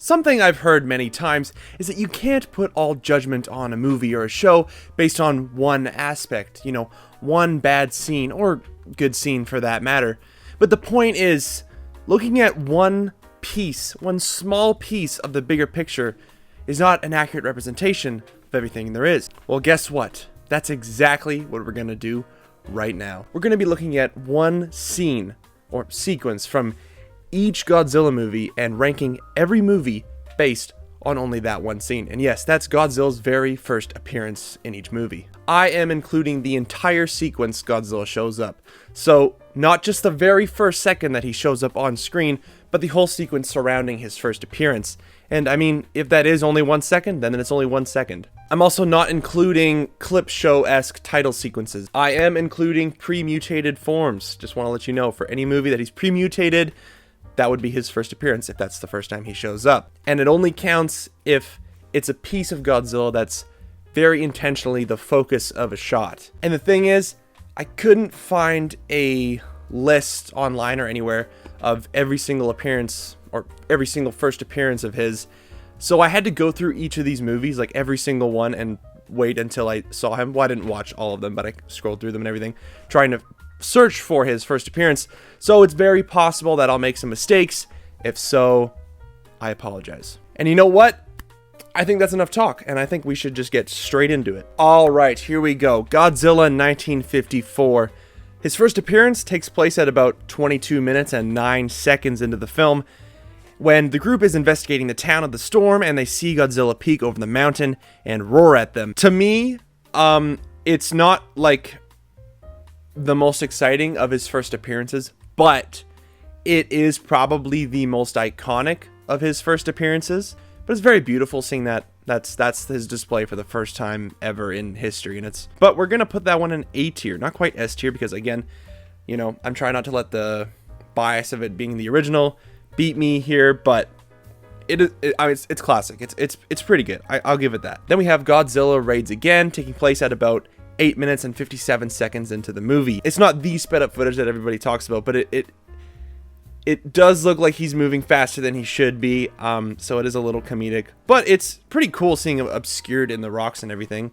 Something I've heard many times is that you can't put all judgment on a movie or a show based on one aspect, one bad scene, or good scene for that matter. But the point is, looking at one small piece of the bigger picture is not an accurate representation of everything there is. Well, guess what? That's exactly what we're gonna do right now. We're gonna be looking at one scene or sequence from each Godzilla movie and ranking every movie based on only that one scene. And yes, that's Godzilla's very first appearance in each movie. I am including the entire sequence Godzilla shows up. So not just the very first second that he shows up on screen, but the whole sequence surrounding his first appearance. And I mean, if that is only 1 second, then it's only 1 second. I'm also not including clip show-esque title sequences. I am including pre-mutated forms. Just want to let you know, for any movie that he's pre-mutated, that would be his first appearance if that's the first time he shows up. And it only counts if it's a piece of Godzilla that's very intentionally the focus of a shot. And the thing is, I couldn't find a list online or anywhere of every single appearance or every single first appearance of his. So I had to go through each of these movies, like every single one, and wait until I saw him. Well, I didn't watch all of them, but I scrolled through them and everything, trying to search for his first appearance. So it's very possible that I'll make some mistakes. If so, I apologize. And you know what? I think that's enough talk, and I think we should just get straight into it. All right, here we go. Godzilla 1954. His first appearance takes place at about 22 minutes and 9 seconds into the film, when the group is investigating the town of the storm and they see Godzilla peek over the mountain and roar at them. To me, it's not like the most exciting of his first appearances, but it is probably the most iconic of his first appearances. But it's very beautiful seeing that that's his display for the first time ever in history, and but we're gonna put that one in A tier, not quite S tier, because again, I'm trying not to let the bias of it being the original beat me here, but it's classic. It's pretty good. I'll give it that. Then we have Godzilla Raids Again, taking place at about 8 minutes and 57 seconds into the movie. It's not the sped up footage that everybody talks about, but it does look like he's moving faster than he should be, so it is a little comedic. But it's pretty cool seeing him obscured in the rocks and everything.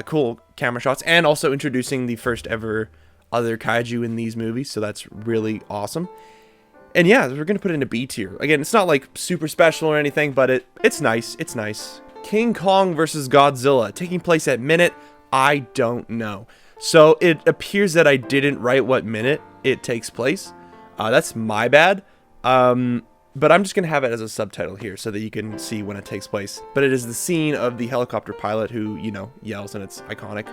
Cool camera shots, and also introducing the first ever other kaiju in these movies, so that's really awesome. And yeah, we're going to put it in a B tier. Again, it's not like super special or anything, but it's nice. It's nice. King Kong versus Godzilla, taking place at minute, I don't know. So it appears that I didn't write what minute it takes place. That's my bad. But I'm just going to have it as a subtitle here so that you can see when it takes place. But it is the scene of the helicopter pilot who, yells, and it's iconic.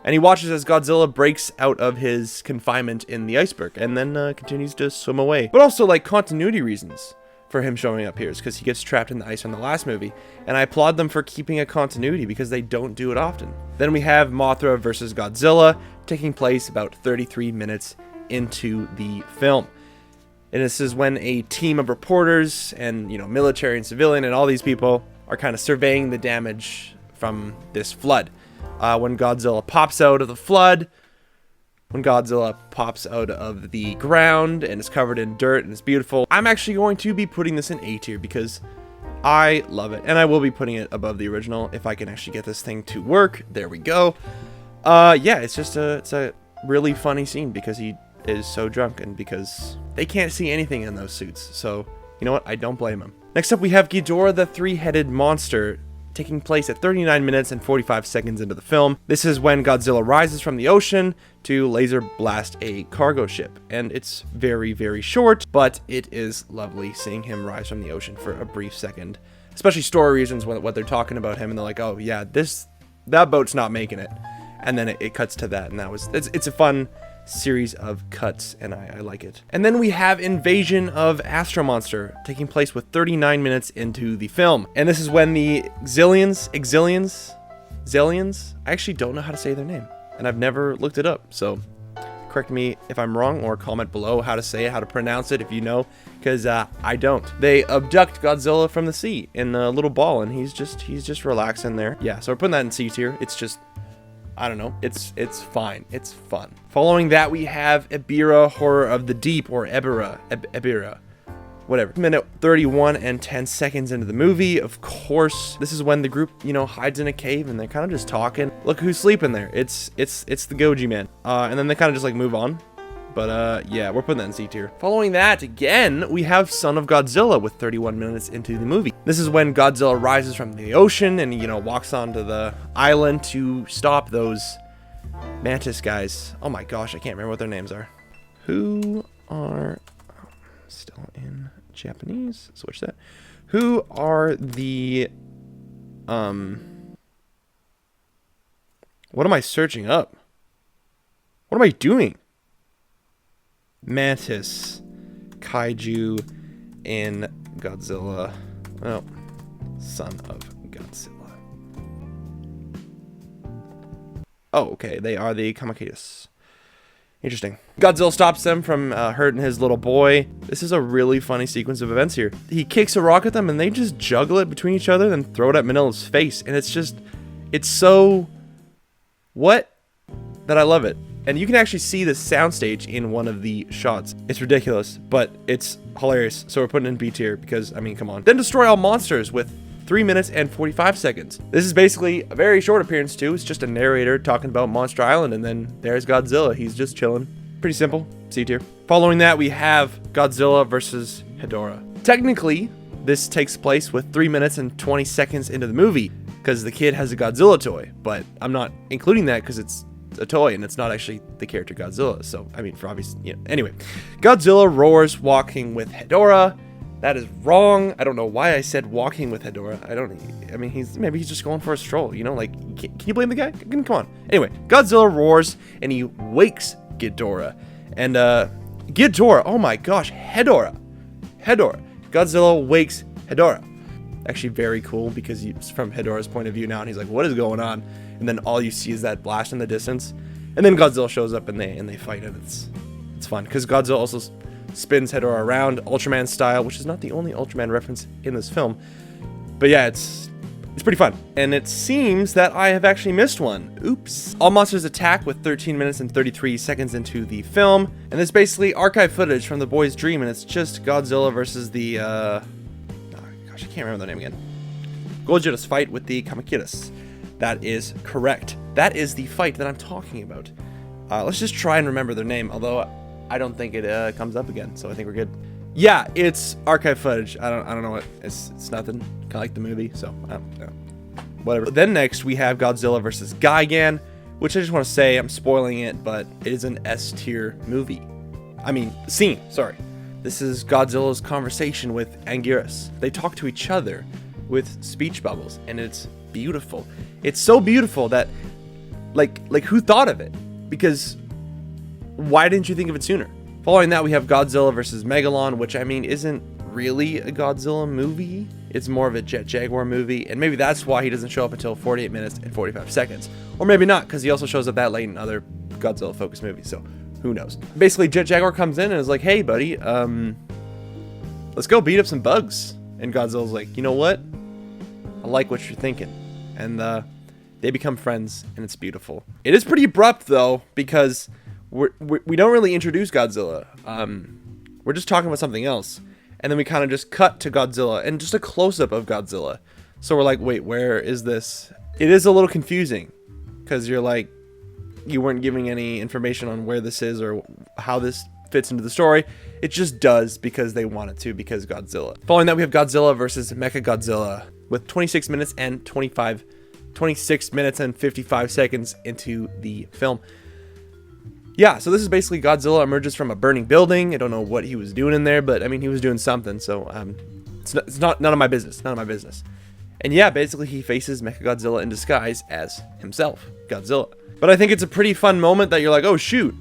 And he watches as Godzilla breaks out of his confinement in the iceberg and then continues to swim away. But also, like, continuity reasons for him showing up here is because he gets trapped in the ice in the last movie. And I applaud them for keeping a continuity because they don't do it often. Then we have Mothra versus Godzilla, taking place about 33 minutes into the film. And this is when a team of reporters and, military and civilian and all these people are kind of surveying the damage from this flood. When Godzilla pops out of the flood, when Godzilla pops out of the ground and is covered in dirt and it's beautiful. I'm actually going to be putting this in A tier because I love it. And I will be putting it above the original if I can actually get this thing to work. There we go. Yeah, it's a really funny scene because he is so drunk and because they can't see anything in those suits. So, you know what? I don't blame him. Next up, we have Ghidorah the Three-Headed Monster, taking place at 39 minutes and 45 seconds into the film. This is when Godzilla rises from the ocean to laser blast a cargo ship. And it's very, very short, but it is lovely seeing him rise from the ocean for a brief second. Especially story reasons, what they're talking about him, and they're like, oh yeah, that boat's not making it. And then it cuts to that, and it's a fun series of cuts, and I like it. And then we have Invasion of Astro Monster, taking place with 39 minutes into the film. And this is when the Xiliens, I actually don't know how to say their name, and I've never looked it up, so correct me if I'm wrong, or comment below how to say it, how to pronounce it if you know, because I don't. They abduct Godzilla from the sea in a little ball, and he's just relaxing there. Yeah, so we're putting that in C tier. It's just, I don't know. It's fine. It's fun. Following that, we have Ebirah Horror of the Deep, or Ebirah. whatever. Minute 31 and 10 seconds into the movie, of course, this is when the group, you know, hides in a cave and they're kind of just talking. Look who's sleeping there. It's the Goji man. And then they kind of just like move on. But yeah, we're putting that in C tier. Following that, again, we have Son of Godzilla with 31 minutes into the movie. This is when Godzilla rises from the ocean and, you know, walks onto the island to stop those mantis guys. Oh my gosh, I can't remember what their names are. Who are... Oh, still in Japanese. Switch that. Who are the... What am I searching up? What am I doing? Mantis, Kaiju, in Godzilla. Oh, Son of Godzilla. Oh, okay. They are the Kamakitas. Interesting. Godzilla stops them from hurting his little boy. This is a really funny sequence of events here. He kicks a rock at them and they just juggle it between each other and throw it at Manila's face. And it's just, it's so... What? That I love it. And you can actually see the soundstage in one of the shots. It's ridiculous, but it's hilarious. So we're putting it in B tier because, I mean, come on. Then destroy all monsters with 3 minutes and 45 seconds. This is basically a very short appearance too. It's just a narrator talking about Monster Island, and then there's Godzilla. He's just chilling. Pretty simple. C tier. Following that, we have Godzilla versus Hedorah. Technically, this takes place with 3 minutes and 20 seconds into the movie because the kid has a Godzilla toy, but I'm not including that because it's a toy and it's not actually the character Godzilla. So, I mean, for obvious, you know. Anyway, Godzilla roars walking with Hedorah. That is wrong. I don't know why I said walking with Hedorah. I mean, maybe he's just going for a stroll, you know, like, can you blame the guy? Come on. Anyway, Godzilla roars and he wakes Ghidorah. And, Ghidorah, oh my gosh, Hedorah. Godzilla wakes Hedorah. Actually very cool because it's from Hedorah's point of view now, and he's like, what is going on? And then all you see is that blast in the distance. And then Godzilla shows up and they fight, and it's fun because Godzilla also spins Hedorah around Ultraman style, which is not the only Ultraman reference in this film. But yeah, it's pretty fun. And it seems that I have actually missed one. Oops. All monsters attack with 13 minutes and 33 seconds into the film. And this is basically archive footage from the boy's dream, and it's just Godzilla versus the oh gosh, I can't remember the name again. Godzilla's fight with the Kamakitas. That is correct. That is the fight that I'm talking about. Let's just try and remember their name, although I don't think it comes up again, so I think we're good. Yeah, it's archive footage. I don't know what. It's nothing. Kind of like the movie, so I don't know. Whatever. Then next we have Godzilla versus Gigan, which I just want to say I'm spoiling it, but it is an S tier movie. I mean, scene. Sorry. This is Godzilla's conversation with Anguirus. They talk to each other with speech bubbles, and it's beautiful. It's so beautiful that, like who thought of it? Because why didn't you think of it sooner? Following that, we have Godzilla versus Megalon, which I mean isn't really a Godzilla movie. It's more of a Jet Jaguar movie, and maybe that's why he doesn't show up until 48 minutes and 45 seconds. Or maybe not, because he also shows up that late in other Godzilla-focused movies, so who knows. Basically, Jet Jaguar comes in and is like, hey, buddy, let's go beat up some bugs. And Godzilla's like, you know what? I like what you're thinking. And they become friends, and it's beautiful. It is pretty abrupt, though, because we don't really introduce Godzilla. We're just talking about something else. And then we kind of just cut to Godzilla, and just a close-up of Godzilla. So we're like, wait, where is this? It is a little confusing, because you're like, you weren't giving any information on where this is or how this fits into the story. It just does because they want it to, because Godzilla. Following that, we have Godzilla versus Mechagodzilla with 26 minutes and 55 seconds into the film. Yeah, so this is basically Godzilla emerges from a burning building. I don't know what he was doing in there, but I mean, he was doing something, so it's not none of my business. None of my business. And yeah, basically he faces Mechagodzilla in disguise as himself, Godzilla. But I think it's a pretty fun moment that you're like, oh shoot,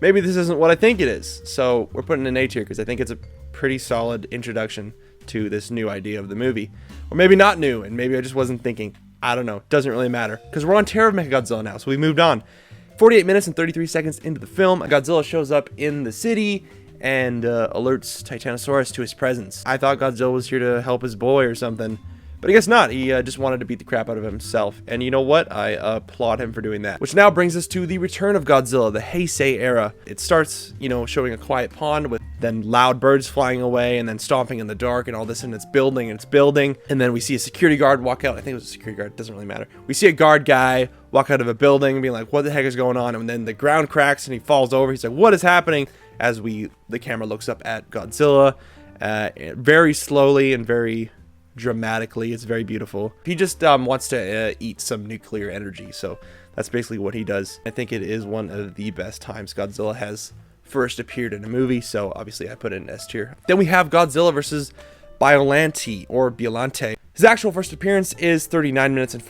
maybe this isn't what I think it is. So we're putting an A tier because I think it's a pretty solid introduction to this new idea of the movie. Or maybe not new, and maybe I just wasn't thinking. I don't know. Doesn't really matter. Because we're on Terror of Mechagodzilla now, so we moved on. 48 minutes and 33 seconds into the film, Godzilla shows up in the city and alerts Titanosaurus to his presence. I thought Godzilla was here to help his boy or something, But I guess not. He just wanted to beat the crap out of himself. And you know what? I applaud him for doing that. Which now brings us to the return of Godzilla, the Heisei era. It starts, you know, showing a quiet pond with then loud birds flying away and then stomping in the dark and all this, and it's building and it's building. And then we see a security guard walk out. I think it was a security guard. It doesn't really matter. We see a guard guy walk out of a building and be like, what the heck is going on? And then the ground cracks and he falls over. He's like, what is happening? As the camera looks up at Godzilla, very slowly and very dramatically. It's very beautiful. He just wants to eat some nuclear energy, so that's basically what he does. I think it is one of the best times Godzilla has first appeared in a movie, so obviously I put it in S tier. Then we have Godzilla versus Biollante or Biollante. His actual first appearance is 39 minutes and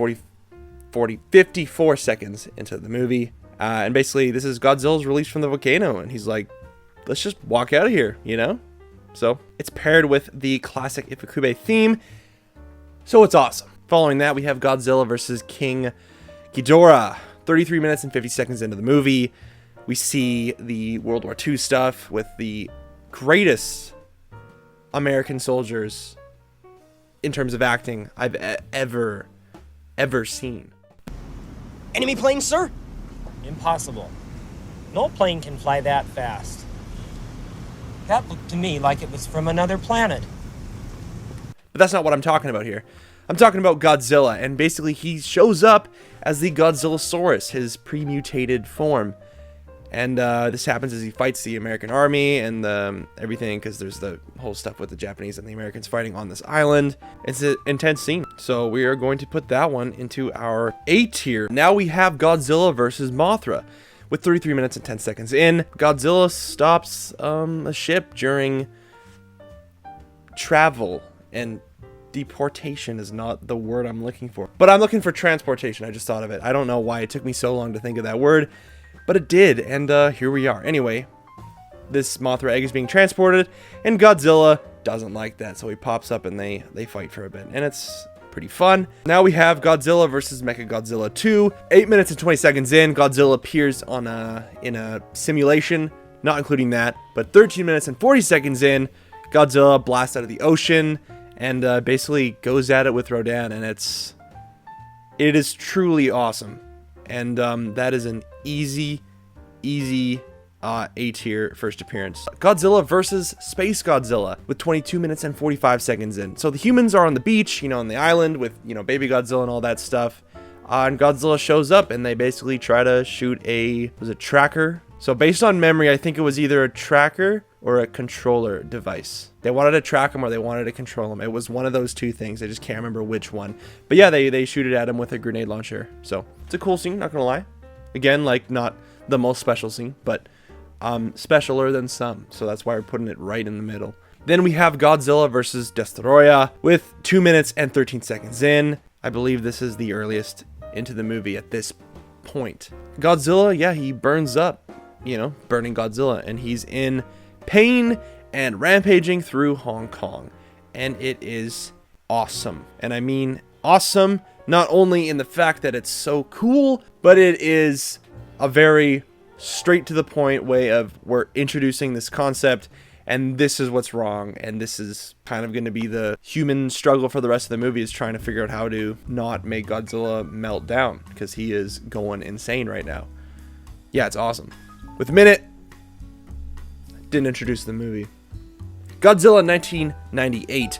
54 seconds into the movie, and basically this is Godzilla's release from the volcano, and he's like, let's just walk out of here, you know? So it's paired with the classic Ifukube theme, so it's awesome. Following that, we have Godzilla versus King Ghidorah. 33 minutes and 50 seconds into the movie, we see the World War II stuff with the greatest American soldiers in terms of acting I've ever seen. Enemy plane, sir? Impossible. No plane can fly that fast. That looked to me like it was from another planet. But that's not what I'm talking about here. I'm talking about Godzilla, and basically he shows up as the Godzillasaurus, his pre-mutated form. And this happens as he fights the American army and everything, because there's the whole stuff with the Japanese and the Americans fighting on this island. It's an intense scene. So we are going to put that one into our A tier. Now we have Godzilla versus Mothra. With 33 minutes and 10 seconds in, Godzilla stops a ship during travel, and deportation is not the word I'm looking for. But I'm looking for transportation. I just thought of it. I don't know why it took me so long to think of that word, but it did, and here we are. Anyway, this Mothra egg is being transported, and Godzilla doesn't like that, so he pops up and they fight for a bit, and it's pretty fun. Now we have Godzilla versus Mechagodzilla 2. 8 minutes and 20 seconds in, Godzilla appears in a simulation, not including that, but 13 minutes and 40 seconds in, Godzilla blasts out of the ocean and basically goes at it with Rodan, and it is truly awesome. And that is an easy A tier first appearance. Godzilla versus Space Godzilla with 22 minutes and 45 seconds in. So the humans are on the beach, you know, on the island with, you know, baby Godzilla and all that stuff. And Godzilla shows up and they basically try to shoot was a tracker? So based on memory, I think it was either a tracker or a controller device. They wanted to track him or they wanted to control him. It was one of those two things. I just can't remember which one. But yeah, they shoot it at him with a grenade launcher. So it's a cool scene, not gonna lie. Again, like not the most special scene, but specialer than some. So that's why we're putting it right in the middle. Then we have Godzilla versus Destoroyah with 2 minutes and 13 seconds in. I believe this is the earliest into the movie at this point. Godzilla, yeah, he burns up, you know, burning Godzilla, and he's in pain and rampaging through Hong Kong. And it is awesome. And I mean awesome, not only in the fact that it's so cool, but it is a very straight to the point way of we're introducing this concept and this is what's wrong, and this is kind of going to be the human struggle for the rest of the movie, is trying to figure out how to not make Godzilla melt down, because he is going insane right now. Yeah, it's awesome. With a minute, didn't introduce the movie. Godzilla 1998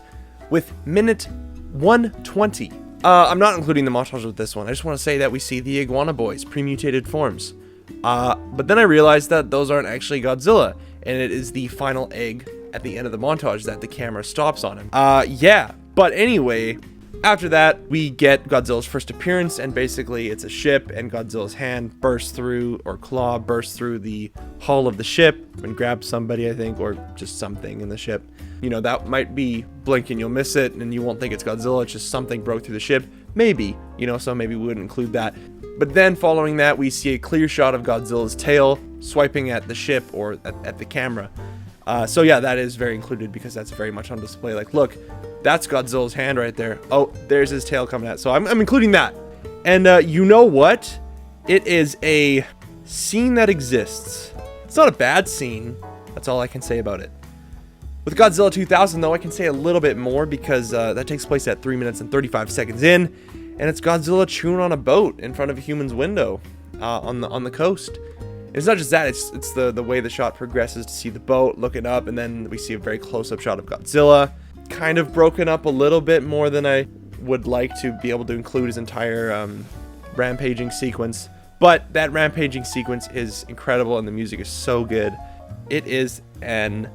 with minute 120. I'm not including the montage with this one. I just want to say that we see the Iguana Boys, pre-mutated forms. But then I realized that those aren't actually Godzilla, and it is the final egg at the end of the montage that the camera stops on him. Yeah, but anyway, after that, we get Godzilla's first appearance, and basically it's a ship, and Godzilla's hand bursts through, or claw bursts through the hull of the ship and grabs somebody, I think, or just something in the ship. You know, that might be blink and you'll miss it, and you won't think it's Godzilla, it's just something broke through the ship. Maybe, you know, so maybe we wouldn't include that. But then following that, we see a clear shot of Godzilla's tail swiping at the ship or at the camera. So yeah, that is very included because that's very much on display. Like, look, that's Godzilla's hand right there. Oh, there's his tail coming out. So I'm including that. And you know what? It is a scene that exists. It's not a bad scene. That's all I can say about it. With Godzilla 2000, though, I can say a little bit more because that takes place at 3 minutes and 35 seconds in, and it's Godzilla chewing on a boat in front of a human's window on the coast. It's not just that, it's the way the shot progresses to see the boat looking up, and then we see a very close-up shot of Godzilla, kind of broken up a little bit more than I would like to be able to include his entire rampaging sequence. But that rampaging sequence is incredible, and the music is so good. It is an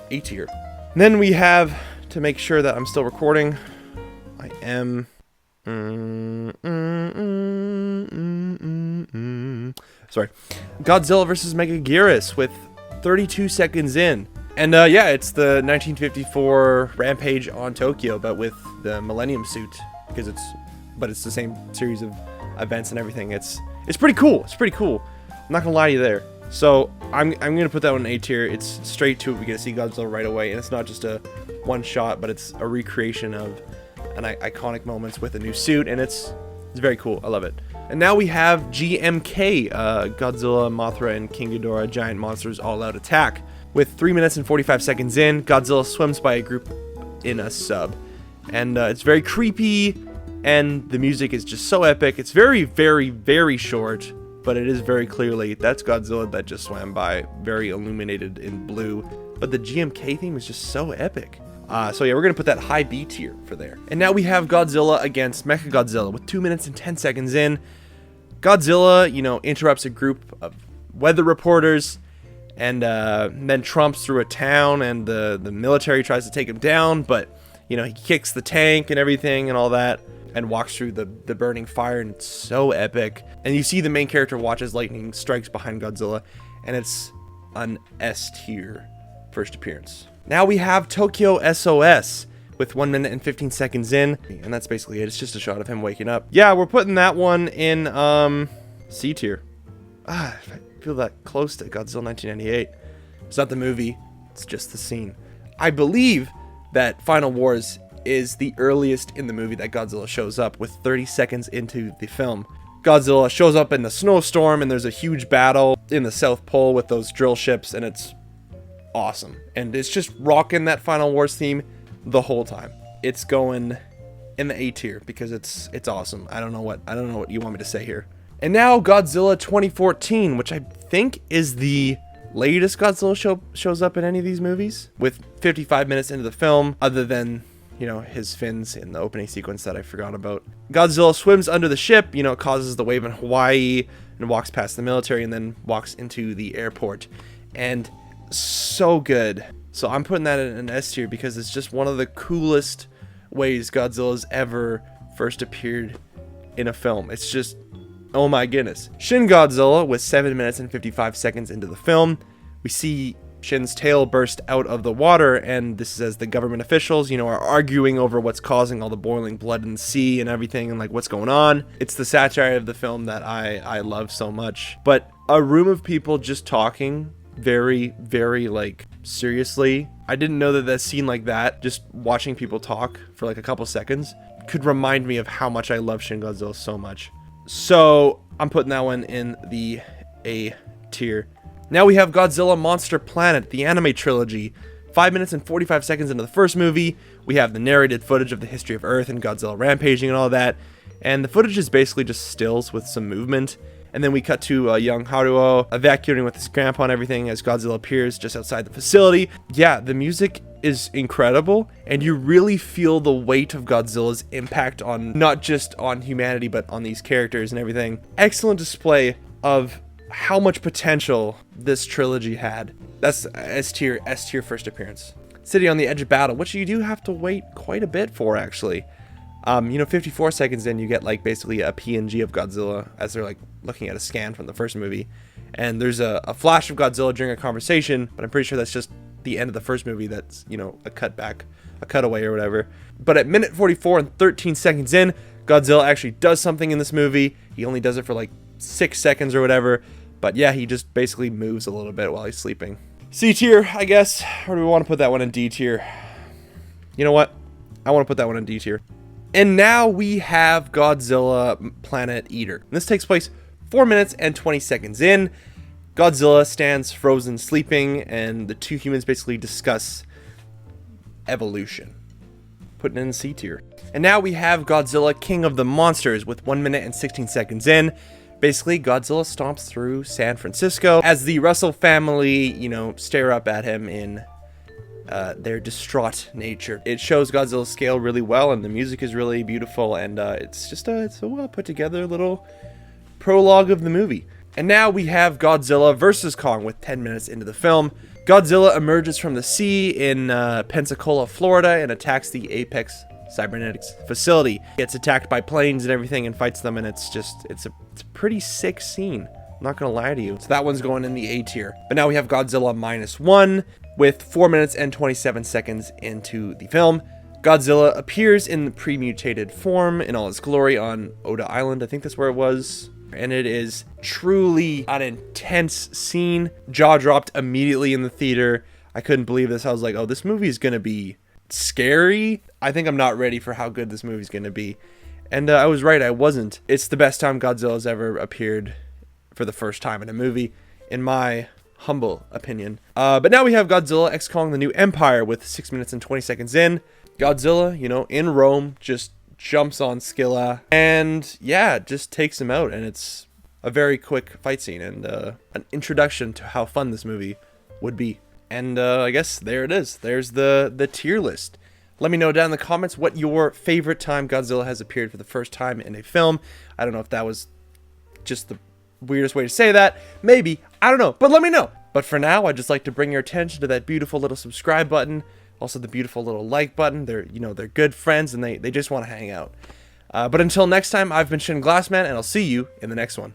A tier. And then we have, to make sure that I'm still recording, I am... Sorry. Godzilla vs. Megaguirus with 32 seconds in. And yeah, it's the 1954 Rampage on Tokyo, but with the Millennium suit, because it's the same series of events and everything. It's pretty cool. It's pretty cool. I'm not gonna lie to you there. So I'm gonna put that one in A tier. It's straight to it. We get to see Godzilla right away, and it's not just a one shot, but it's a recreation of an iconic moments with a new suit, and it's very cool. I love it. And now we have GMK, Godzilla, Mothra, and King Ghidorah, giant monsters all-out attack. With 3 minutes and 45 seconds in, Godzilla swims by a group in a sub, and it's very creepy, and the music is just so epic. It's very, very, very short, but it is very clearly, that's Godzilla that just swam by, very illuminated in blue. But the GMK theme is just so epic. So yeah, we're going to put that high B tier for there. And now we have Godzilla against Mechagodzilla with 2 minutes and 10 seconds in. Godzilla, interrupts a group of weather reporters and then trumps through a town, and the military tries to take him down, but, he kicks the tank and everything and all that and walks through the burning fire, and it's so epic. And you see the main character watch as lightning strikes behind Godzilla, and it's an S tier first appearance. Now we have Tokyo SOS with 1 minute and 15 seconds in, and that's basically it. It's just a shot of him waking up. Yeah, we're putting that one in C tier. I feel that close to Godzilla 1998. It's not the movie, it's just the scene. I believe that Final Wars is the earliest in the movie that Godzilla shows up, with 30 seconds into the film. Godzilla shows up in the snowstorm, and there's a huge battle in the South Pole with those drill ships, and it's awesome. And it's just rocking that Final Wars theme the whole time. It's going in the A tier because it's awesome. I don't know what you want me to say here. And now Godzilla 2014, which I think is the latest Godzilla shows up in any of these movies, with 55 minutes into the film, other than his fins in the opening sequence that I forgot about. Godzilla swims under the ship, causes the wave in Hawaii, and walks past the military, and then walks into the airport. And so good. So I'm putting that in an S tier because it's just one of the coolest ways Godzilla's ever first appeared in a film. It's just, oh my goodness. Shin Godzilla with 7 minutes and 55 seconds into the film. We see Shin's tail burst out of the water, and this is as the government officials, are arguing over what's causing all the boiling blood in the sea and everything, and like what's going on. It's the satire of the film that I love so much. But a room of people just talking very, very seriously. I didn't know that scene like that, just watching people talk for a couple seconds, could remind me of how much I love Shin Godzilla so much. So I'm putting that one in the A tier. Now we have Godzilla Monster Planet, the anime trilogy. 5 minutes and 45 seconds into the first movie, we have the narrated footage of the history of Earth and Godzilla rampaging and all that. And the footage is basically just stills with some movement. And then we cut to young Haruo evacuating with his grandpa and everything as Godzilla appears just outside the facility. Yeah, the music is incredible, and you really feel the weight of Godzilla's impact on not just on humanity, but on these characters and everything. Excellent display of how much potential this trilogy had. That's S tier first appearance. City on the Edge of Battle, which you do have to wait quite a bit for, actually. 54 seconds in, you get basically a PNG of Godzilla as they're looking at a scan from the first movie, and there's a flash of Godzilla during a conversation, but I'm pretty sure that's just the end of the first movie. That's a cutaway or whatever. But at minute 44 and 13 seconds in, Godzilla actually does something in this movie. He only does it for 6 seconds or whatever, but yeah, he just basically moves a little bit while he's sleeping. C tier, I guess, or do we want to put that one in D tier? You know what? I want to put that one in D tier. And now we have Godzilla Planet Eater. This takes place 4 minutes and 20 seconds in. Godzilla stands frozen sleeping, and the two humans basically discuss evolution. Putting it in C tier. And now we have Godzilla, King of the Monsters, with 1 minute and 16 seconds in. Basically, Godzilla stomps through San Francisco as the Russell family, stare up at him in their distraught nature. It shows Godzilla's scale really well, and the music is really beautiful, and it's a well put together little prologue of the movie. And now we have Godzilla vs. Kong with 10 minutes into the film. Godzilla emerges from the sea in Pensacola, Florida, and attacks the Apex Cybernetics facility. Gets attacked by planes and everything and fights them, and it's a pretty sick scene. I'm not gonna lie to you. So that one's going in the A tier. But now we have Godzilla -1 with 4 minutes and 27 seconds into the film. Godzilla appears in the pre-mutated form in all its glory on Oda Island. I think that's where it was. And it is truly an intense scene. Jaw dropped immediately in the theater. I couldn't believe this. I was like, oh, this movie is gonna be scary. I think I'm not ready for how good this movie's gonna be. And I was right, I wasn't. It's the best time Godzilla's ever appeared for the first time in a movie, in my humble opinion. But now we have Godzilla X Kong: The New Empire with 6 minutes and 20 seconds in. Godzilla, in Rome, just jumps on Skilla and just takes him out, and it's a very quick fight scene and an introduction to how fun this movie would be. And I guess there it is. There's the tier list. Let me know down in the comments what your favorite time Godzilla has appeared for the first time in a film. I don't know if that was just the weirdest way to say that. Maybe. I don't know. But let me know. But for now, I'd just like to bring your attention to that beautiful little subscribe button. Also the beautiful little like button. They're good friends and they just want to hang out. But until next time, I've been Shin Glassman, and I'll see you in the next one.